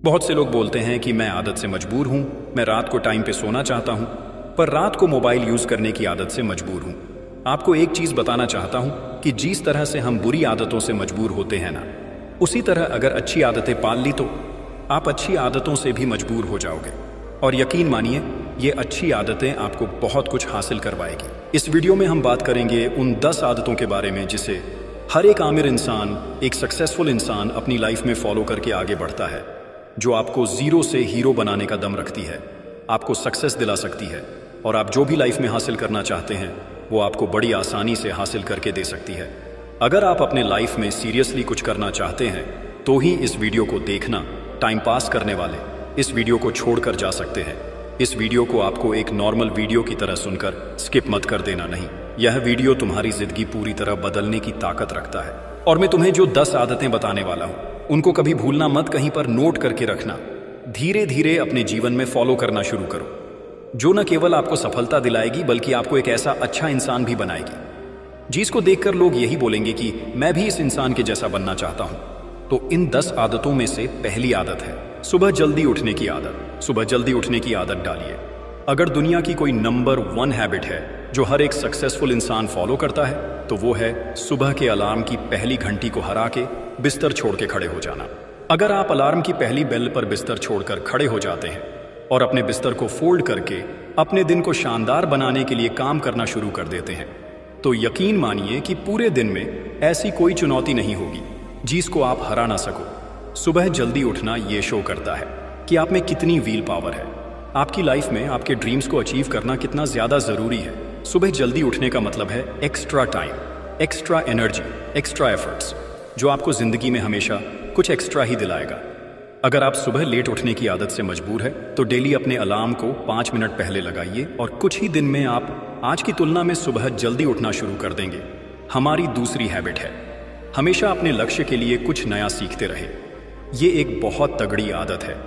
बहुत से लोग बोलते हैं कि मैं आदत से मजबूर हूं, मैं रात को टाइम पे सोना चाहता हूं, पर रात को मोबाइल यूज करने की आदत से मजबूर हूं। आपको एक चीज बताना चाहता हूं कि जिस तरह से हम बुरी आदतों से मजबूर होते हैं ना, उसी तरह अगर अच्छी आदतें पाल ली तो आप अच्छी आदतों से भी मजबूर हो जाओगे। और यकीन मानिए, ये अच्छी आदतें आपको बहुत कुछ हासिल करवाएगी। इस वीडियो में हम बात करेंगे उन 10 आदतों के बारे में जिसे हर एक आमिर इंसान, एक सक्सेसफुल इंसान अपनी लाइफ में फॉलो करके आगे बढ़ता है, जो आपको जीरो से हीरो बनाने का दम रखती है, आपको सक्सेस दिला सकती है, और आप जो भी लाइफ में हासिल करना चाहते हैं वो आपको बड़ी आसानी से हासिल करके दे सकती है। अगर आप अपने लाइफ में सीरियसली कुछ करना चाहते हैं तो ही इस वीडियो को देखना। टाइम पास करने वाले इस वीडियो को छोड़कर जा सकते हैं। इस वीडियो को आपको एक नॉर्मल वीडियो की तरह सुनकर स्किप मत कर देना। नहीं, यह वीडियो तुम्हारी जिंदगी पूरी तरह बदलने की ताकत रखता है। और मैं तुम्हें जो 10 आदतें बताने वाला हूं उनको कभी भूलना मत, कहीं पर नोट करके रखना। धीरे धीरे अपने जीवन में फॉलो करना शुरू करो, जो न केवल आपको सफलता दिलाएगी बल्कि आपको एक ऐसा अच्छा इंसान भी बनाएगी जिसको देखकर लोग यही बोलेंगे कि मैं भी इस इंसान के जैसा बनना चाहता हूं। तो इन 10 आदतों में से पहली आदत है सुबह जल्दी उठने की आदत। सुबह जल्दी उठने की आदत डालिए। अगर दुनिया की कोई नंबर 1 हैबिट है जो हर एक सक्सेसफुल इंसान फॉलो करता है तो वो है सुबह के अलार्म की पहली घंटी को हरा के बिस्तर छोड़ के खड़े हो जाना। अगर आप अलार्म की पहली बेल पर बिस्तर छोड़कर खड़े हो जाते हैं और अपने बिस्तर को फोल्ड करके अपने दिन को शानदार बनाने के लिए काम करना शुरू कर देते हैं, तो यकीन मानिए कि पूरे दिन में ऐसी कोई चुनौती नहीं होगी जिसको आप हरा ना सको। सुबह जल्दी उठना ये शो करता है कि आप में कितनी व्हील पावर है। आपकी लाइफ में आपके ड्रीम्स को अचीव करना कितना ज्यादा जरूरी है। सुबह जल्दी उठने का मतलब है extra time, extra energy, extra efforts, जो आपको जिंदगी में हमेशा कुछ एक्स्ट्रा ही दिलाएगा। अगर आप सुबह लेट उठने की आदत से मजबूर है तो डेली अपने अलार्म को 5 मिनट पहले लगाइए और कुछ ही दिन में आप आज की तुलना में सुबह जल्दी उठना शुरू कर देंगे। हमारी दूसरी हैबिट है हमेशा अपने लक्ष्य के लिए कुछ नया सीखते रहे। ये एक बहुत तगड़ी आदत है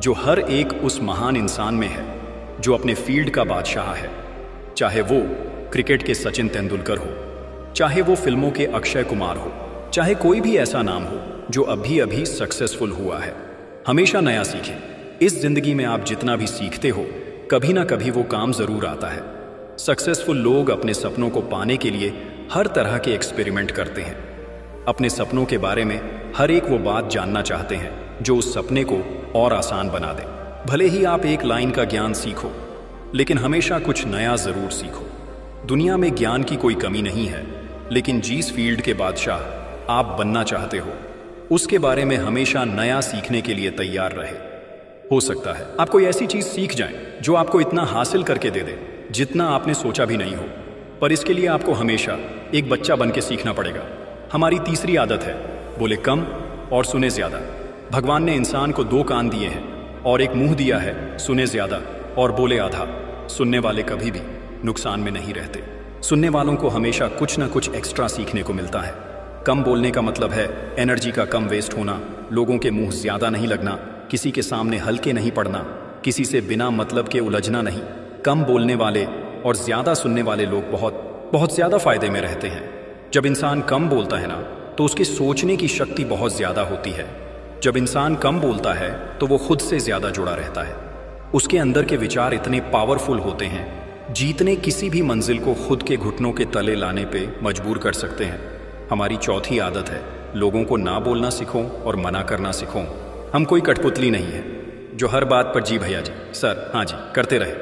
जो हर एक उस महान इंसान में है जो अपने फील्ड का बादशाह है। चाहे वो क्रिकेट के सचिन तेंदुलकर हो, चाहे वो फिल्मों के अक्षय कुमार हो, चाहे कोई भी ऐसा नाम हो जो अभी अभी सक्सेसफुल हुआ है। हमेशा नया सीखें। इस जिंदगी में आप जितना भी सीखते हो कभी ना कभी वो काम जरूर आता है। सक्सेसफुल लोग अपने सपनों को पाने के लिए हर तरह के एक्सपेरिमेंट करते हैं। अपने सपनों के बारे में हर एक वो बात जानना चाहते हैं जो उस सपने को और आसान बना दे। भले ही आप एक लाइन का ज्ञान सीखो, लेकिन हमेशा कुछ नया जरूर सीखो। दुनिया में ज्ञान की कोई कमी नहीं है, लेकिन जिस फील्ड के बादशाह आप बनना चाहते हो उसके बारे में हमेशा नया सीखने के लिए तैयार रहे। हो सकता है आप कोई ऐसी चीज सीख जाएं जो आपको इतना हासिल करके दे दे जितना आपने सोचा भी नहीं हो, पर इसके लिए आपको हमेशा एक बच्चा बन के सीखना पड़ेगा। हमारी तीसरी आदत है बोले कम और सुने ज्यादा। भगवान ने इंसान को 2 कान दिए हैं और एक मुंह दिया है, सुने ज्यादा और बोले आधा। सुनने वाले कभी भी नुकसान में नहीं रहते। सुनने वालों को हमेशा कुछ ना कुछ एक्स्ट्रा सीखने को मिलता है। कम बोलने का मतलब है एनर्जी का कम वेस्ट होना, लोगों के मुंह ज्यादा नहीं लगना, किसी के सामने हल्के नहीं पड़ना, किसी से बिना मतलब के उलझना नहीं। कम बोलने वाले और ज्यादा सुनने वाले लोग बहुत ज्यादा फायदे में रहते हैं। जब इंसान कम बोलता है ना तो उसकी सोचने की शक्ति बहुत ज्यादा होती है। जब इंसान कम बोलता है तो वो खुद से ज्यादा जुड़ा रहता है। उसके अंदर के विचार इतने पावरफुल होते हैं जीतने किसी भी मंजिल को खुद के घुटनों के तले लाने पे मजबूर कर सकते हैं। हमारी चौथी आदत है लोगों को ना बोलना सीखो और मना करना सीखो। हम कोई कठपुतली नहीं है जो हर बात पर जी भैया जी, सर, हाँ जी करते रहे।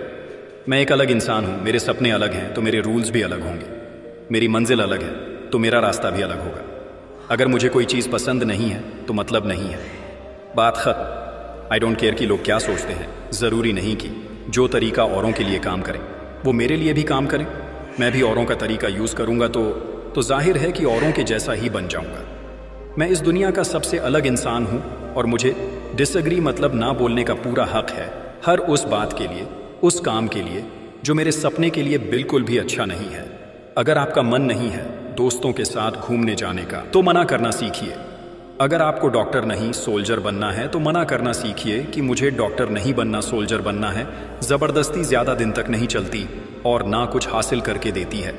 मैं एक अलग इंसान हूँ, मेरे सपने अलग हैं तो मेरे रूल्स भी अलग होंगे। मेरी मंजिल अलग है तो मेरा रास्ता भी अलग होगा। अगर मुझे कोई चीज़ पसंद नहीं है तो मतलब नहीं है, बात खत्म। आई डोंट केयर कि लोग क्या सोचते हैं। ज़रूरी नहीं कि जो तरीका औरों के लिए काम करे वो मेरे लिए भी काम करे। मैं भी औरों का तरीका यूज़ करूँगा तो जाहिर है कि औरों के जैसा ही बन जाऊँगा। मैं इस दुनिया का सबसे अलग इंसान हूँ और मुझे डिसएग्री मतलब ना बोलने का पूरा हक है हर उस बात के लिए, उस काम के लिए जो मेरे सपने के लिए बिल्कुल भी अच्छा नहीं है। अगर आपका मन नहीं है दोस्तों के साथ घूमने जाने का तो मना करना सीखिए। अगर आपको डॉक्टर नहीं सोल्जर बनना है तो मना करना सीखिए कि मुझे डॉक्टर नहीं बनना, सोल्जर बनना है। ज़बरदस्ती ज़्यादा दिन तक नहीं चलती और ना कुछ हासिल करके देती है।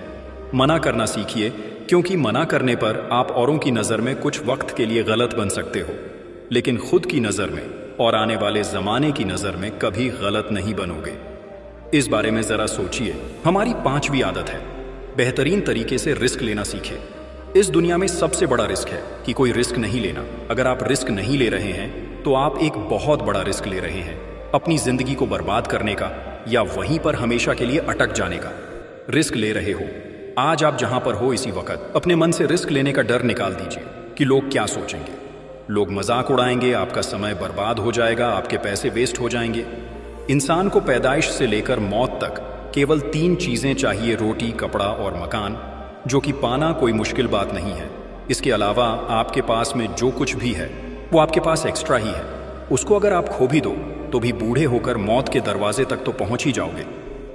मना करना सीखिए, क्योंकि मना करने पर आप औरों की नज़र में कुछ वक्त के लिए गलत बन सकते हो, लेकिन खुद की नज़र में और आने वाले जमाने की नजर में कभी गलत नहीं बनोगे। इस बारे में जरा सोचिए। हमारी 5वीं आदत है, बेहतरीन तरीके से रिस्क लेना सीखे। इस दुनिया में सबसे बड़ा रिस्क है कि कोई रिस्क नहीं लेना। अगर आप रिस्क नहीं ले रहे हैं तो आप एक बहुत बड़ा रिस्क ले रहे हैं, अपनी जिंदगी को बर्बाद करने का या वहीं पर हमेशा के लिए अटक जाने का। रिस्क ले रहे हो। आज आप जहां पर हो इसी वक्त अपने मन से रिस्क लेने का डर निकाल दीजिए कि लोग क्या सोचेंगे। लोग मजाक उड़ाएंगे, आपका समय बर्बाद हो जाएगा, आपके पैसे वेस्ट हो जाएंगे। इंसान को पैदाइश से लेकर मौत तक केवल 3 चीजें चाहिए, रोटी, कपड़ा और मकान, जो कि पाना कोई मुश्किल बात नहीं है। इसके अलावा आपके पास में जो कुछ भी है वो आपके पास एक्स्ट्रा ही है। उसको अगर आप खो भी दो तो भी बूढ़े होकर मौत के दरवाजे तक तो पहुंच ही जाओगे।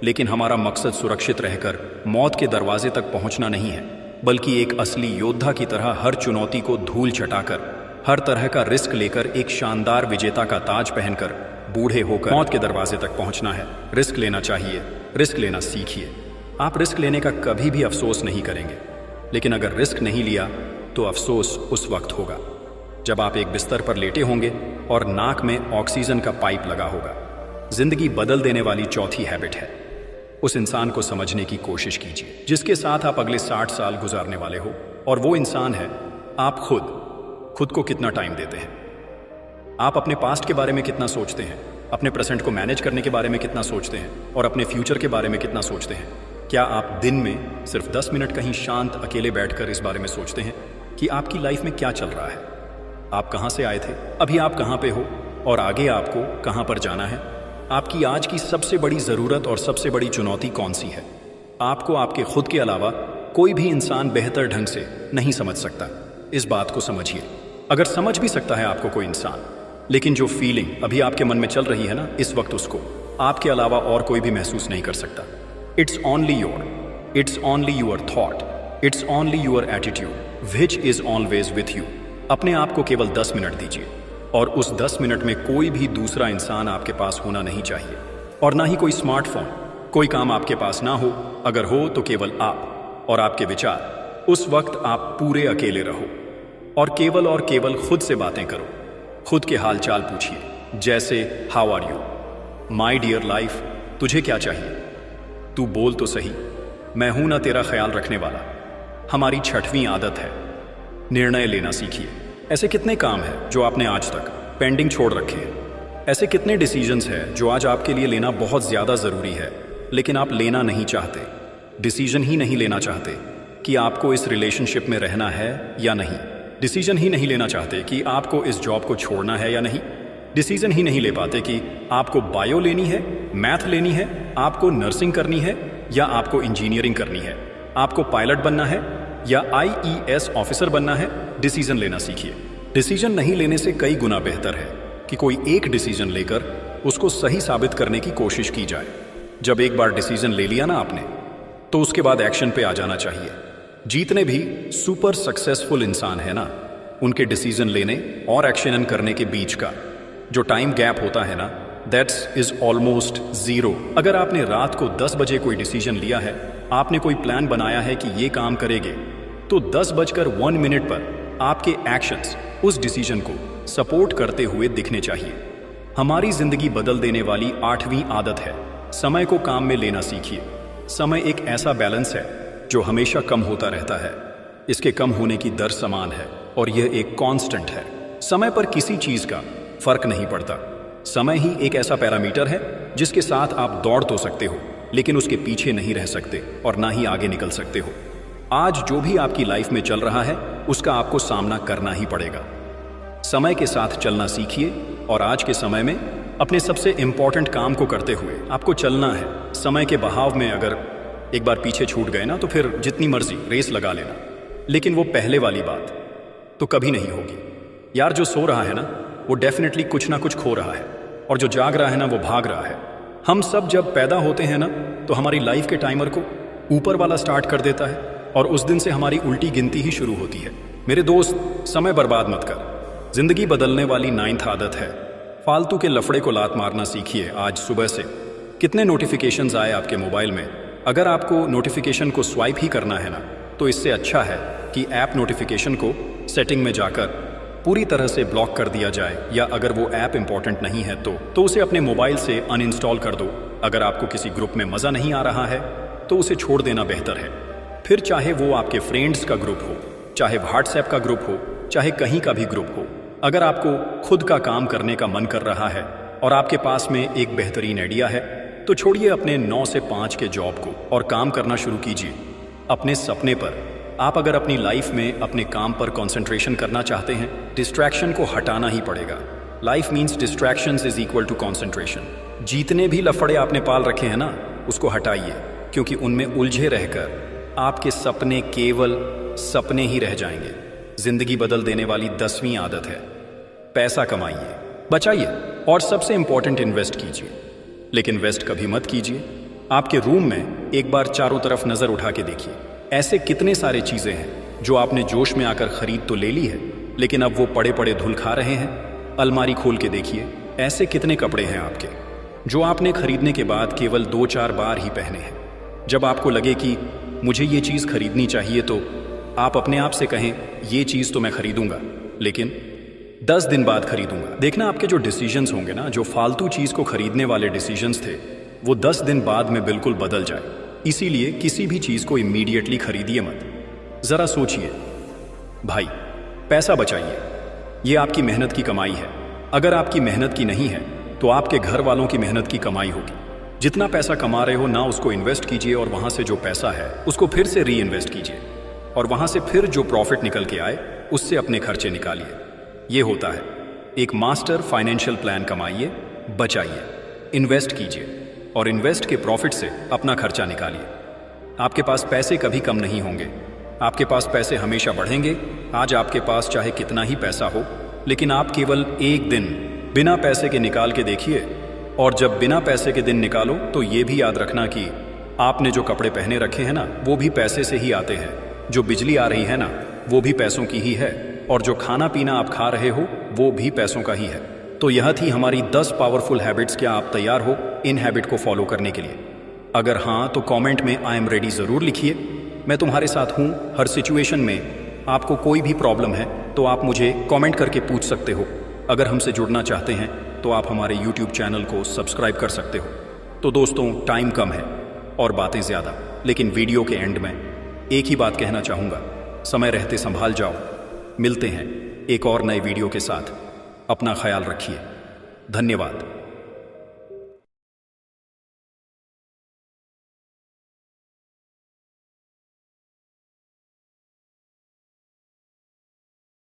लेकिन हमारा मकसद सुरक्षित रहकर मौत के दरवाजे तक पहुंचना नहीं है, बल्कि एक असली योद्धा की तरह हर चुनौती को धूल चटाकर, हर तरह का रिस्क लेकर, एक शानदार विजेता का ताज पहनकर बूढ़े होकर मौत के दरवाजे तक पहुंचना है। रिस्क लेना चाहिए, रिस्क लेना सीखिए। आप रिस्क लेने का कभी भी अफसोस नहीं करेंगे, लेकिन अगर रिस्क नहीं लिया तो अफसोस उस वक्त होगा जब आप एक बिस्तर पर लेटे होंगे और नाक में ऑक्सीजन का पाइप लगा होगा। जिंदगी बदल देने वाली चौथी हैबिट है, उस इंसान को समझने की कोशिश कीजिए जिसके साथ आप अगले 60 साल गुजारने वाले हो। और वो इंसान है आप खुद को कितना टाइम देते हैं। आप अपने पास्ट के बारे में कितना सोचते हैं, अपने प्रेजेंट को मैनेज करने के बारे में कितना सोचते हैं और अपने फ्यूचर के बारे में कितना सोचते हैं। क्या आप दिन में सिर्फ 10 मिनट कहीं शांत अकेले बैठकर इस बारे में सोचते हैं कि आपकी लाइफ में क्या चल रहा है, आप कहां से आए थे, अभी आप कहां पे हो और आगे आपको कहां पर जाना है। आपकी आज की सबसे बड़ी जरूरत और सबसे बड़ी चुनौती कौन सी है। आपको आपके खुद के अलावा कोई भी इंसान बेहतर ढंग से नहीं समझ सकता। इस बात को समझिए। अगर समझ भी सकता है आपको कोई इंसान, लेकिन जो फीलिंग अभी आपके मन में चल रही है ना इस वक्त, उसको आपके अलावा और कोई भी महसूस नहीं कर सकता। It's only your thought, it's only your attitude which is always with you. अपने आप को केवल 10 मिनट दीजिए और उस 10 मिनट में कोई भी दूसरा इंसान आपके पास होना नहीं चाहिए और ना ही कोई स्मार्टफोन। कोई काम आपके पास ना हो, अगर हो तो केवल आप और आपके विचार। उस वक्त आप पूरे अकेले रहो और केवल खुद से बातें करो। खुद के हालचाल पूछिए, जैसे how are you, my dear life, तुझे क्या चाहिए, तू बोल तो सही, मैं हूं ना तेरा ख्याल रखने वाला। हमारी 6वीं आदत है, निर्णय लेना सीखिए। ऐसे कितने काम हैं जो आपने आज तक पेंडिंग छोड़ रखे हैं। ऐसे कितने डिसीजंस हैं जो आज आपके लिए लेना बहुत ज्यादा जरूरी है, लेकिन आप लेना नहीं चाहते। डिसीजन ही नहीं लेना चाहते कि आपको इस रिलेशनशिप में रहना है या नहीं। डिसीजन ही नहीं लेना चाहते कि आपको इस जॉब को छोड़ना है या नहीं। डिसीजन ही नहीं ले पाते कि आपको बायो लेनी है, मैथ लेनी है, आपको नर्सिंग करनी है या आपको इंजीनियरिंग करनी है, आपको पायलट बनना है या IES ऑफिसर बनना है। डिसीजन लेना सीखिए। डिसीजन नहीं लेने से कई गुना बेहतर है कि कोई एक डिसीजन लेकर उसको सही साबित करने की कोशिश की जाए। जब एक बार डिसीजन ले लिया ना आपने, तो उसके बाद एक्शन पे आ जाना चाहिए। जितने भी सुपर सक्सेसफुल इंसान है ना, उनके डिसीजन लेने और एक्शन करने के बीच का जो टाइम गैप होता है ना, दैट्स इज ऑलमोस्ट 0। अगर आपने रात को 10 बजे कोई डिसीजन लिया है, आपने कोई प्लान बनाया है कि ये काम करेंगे, तो 10:01 पर आपके एक्शंस उस डिसीजन को सपोर्ट करते हुए दिखने चाहिए। हमारी जिंदगी बदल देने वाली 8वीं आदत है, समय को काम में लेना सीखिए। समय एक ऐसा बैलेंस है जो हमेशा कम होता रहता है। इसके कम होने की दर समान है और यह एक कांस्टेंट है। समय पर किसी चीज का फर्क नहीं पड़ता। समय ही एक ऐसा पैरामीटर है जिसके साथ आप दौड़ तो सकते हो, लेकिन उसके पीछे नहीं रह सकते और ना ही आगे निकल सकते हो। आज जो भी आपकी लाइफ में चल रहा है, उसका आपको सामना करना ही पड़ेगा। समय के साथ चलना सीखिए और आज के समय में अपने सबसे इंपॉर्टेंट काम को करते हुए आपको चलना है। समय के बहाव में अगर एक बार पीछे छूट गए ना, तो फिर जितनी मर्जी रेस लगा लेना, लेकिन वो पहले वाली बात तो कभी नहीं होगी। यार, जो सो रहा है ना, वो डेफिनेटली कुछ ना कुछ खो रहा है, और जो जाग रहा है ना, वो भाग रहा है। हम सब जब पैदा होते हैं ना, तो हमारी लाइफ के टाइमर को ऊपर वाला स्टार्ट कर देता है और उस दिन से हमारी उल्टी गिनती ही शुरू होती है। मेरे दोस्त, समय बर्बाद मत कर। जिंदगी बदलने वाली 9th आदत है, फालतू के लफड़े को लात मारना सीखिए। आज सुबह से कितने नोटिफिकेशंस आए आपके मोबाइल में। अगर आपको नोटिफिकेशन को स्वाइप ही करना है ना, तो इससे अच्छा है कि ऐप नोटिफिकेशन को सेटिंग में जाकर पूरी तरह से ब्लॉक कर दिया जाए, या अगर वो ऐप इंपॉर्टेंट नहीं है तो उसे अपने मोबाइल से अनइंस्टॉल कर दो। अगर आपको किसी ग्रुप में मज़ा नहीं आ रहा है तो उसे छोड़ देना बेहतर है। फिर चाहे वो आपके फ्रेंड्स का ग्रुप हो, चाहे व्हाट्सएप का ग्रुप हो, चाहे कहीं का भी ग्रुप हो, अगर आपको खुद का काम करने का मन कर रहा है और आपके पास में एक बेहतरीन आइडिया है तो छोड़िए अपने 9 से 5 के जॉब को और काम करना शुरू कीजिए अपने सपने पर। आप अगर अपनी लाइफ में अपने काम पर कंसंट्रेशन करना चाहते हैं, डिस्ट्रैक्शन को हटाना ही पड़ेगा। Life means distractions is equal to concentration. जितने भी लफड़े आपने पाल रखे हैं ना, उसको हटाइए, क्योंकि उनमें उलझे रहकर आपके सपने केवल सपने ही रह जाएंगे। जिंदगी बदल देने वाली 10वीं आदत है पैसा कमाइए, बचाइए और सबसे इंपॉर्टेंट इन्वेस्ट कीजिए। लेकिन वेस्ट कभी मत कीजिए। आपके रूम में एक बार चारों तरफ नजर उठा के देखिए, ऐसे कितने सारे चीजें हैं जो आपने जोश में आकर खरीद तो ले ली है, लेकिन अब वो पड़े पड़े धुल खा रहे हैं। अलमारी खोल के देखिए, ऐसे कितने कपड़े हैं आपके जो आपने खरीदने के बाद केवल 2-4 बार ही पहने हैं। जब आपको लगे कि मुझे ये चीज खरीदनी चाहिए तो आप अपने आप से कहें ये चीज तो मैं खरीदूंगा, लेकिन 10 दिन बाद खरीदूंगा। देखना आपके जो डिसीजंस होंगे ना, जो फालतू चीज को खरीदने वाले डिसीजंस थे, वो 10 दिन बाद में बिल्कुल बदल जाए। इसीलिए किसी भी चीज को इमीडिएटली खरीदिए मत। जरा सोचिए भाई, पैसा बचाइए, ये आपकी मेहनत की कमाई है। अगर आपकी मेहनत की नहीं है तो आपके घर वालों की मेहनत की कमाई होगी। जितना पैसा कमा रहे हो ना, उसको इन्वेस्ट कीजिए और वहां से जो पैसा है उसको फिर से री इन्वेस्ट कीजिए, और वहां से फिर जो प्रॉफिट निकल के आए उससे अपने खर्चे निकालिए। ये होता है एक मास्टर फाइनेंशियल प्लान। कमाइए, बचाइए, इन्वेस्ट कीजिए और इन्वेस्ट के प्रॉफिट से अपना खर्चा निकालिए। आपके पास पैसे कभी कम नहीं होंगे, आपके पास पैसे हमेशा बढ़ेंगे। आज आपके पास चाहे कितना ही पैसा हो, लेकिन आप केवल एक दिन बिना पैसे के निकाल के देखिए, और जब बिना पैसे के दिन निकालो तो ये भी याद रखना कि आपने जो कपड़े पहने रखे हैं ना, वो भी पैसे से ही आते हैं। जो बिजली आ रही है ना, वो भी पैसों की ही है, और जो खाना पीना आप खा रहे हो वो भी पैसों का ही है। तो यह थी हमारी 10 पावरफुल हैबिट्स। क्या आप तैयार हो इन हैबिट को फॉलो करने के लिए? अगर हाँ तो कमेंट में आई एम रेडी जरूर लिखिए। मैं तुम्हारे साथ हूँ हर सिचुएशन में। आपको कोई भी प्रॉब्लम है तो आप मुझे कमेंट करके पूछ सकते हो। अगर हमसे जुड़ना चाहते हैं तो आप हमारे YouTube चैनल को सब्सक्राइब कर सकते हो। तो दोस्तों, टाइम कम है और बातें ज़्यादा, लेकिन वीडियो के एंड में एक ही बात कहना चाहूँगा, समय रहते संभाल जाओ। मिलते हैं एक और नए वीडियो के साथ। अपना ख्याल रखिए। धन्यवाद।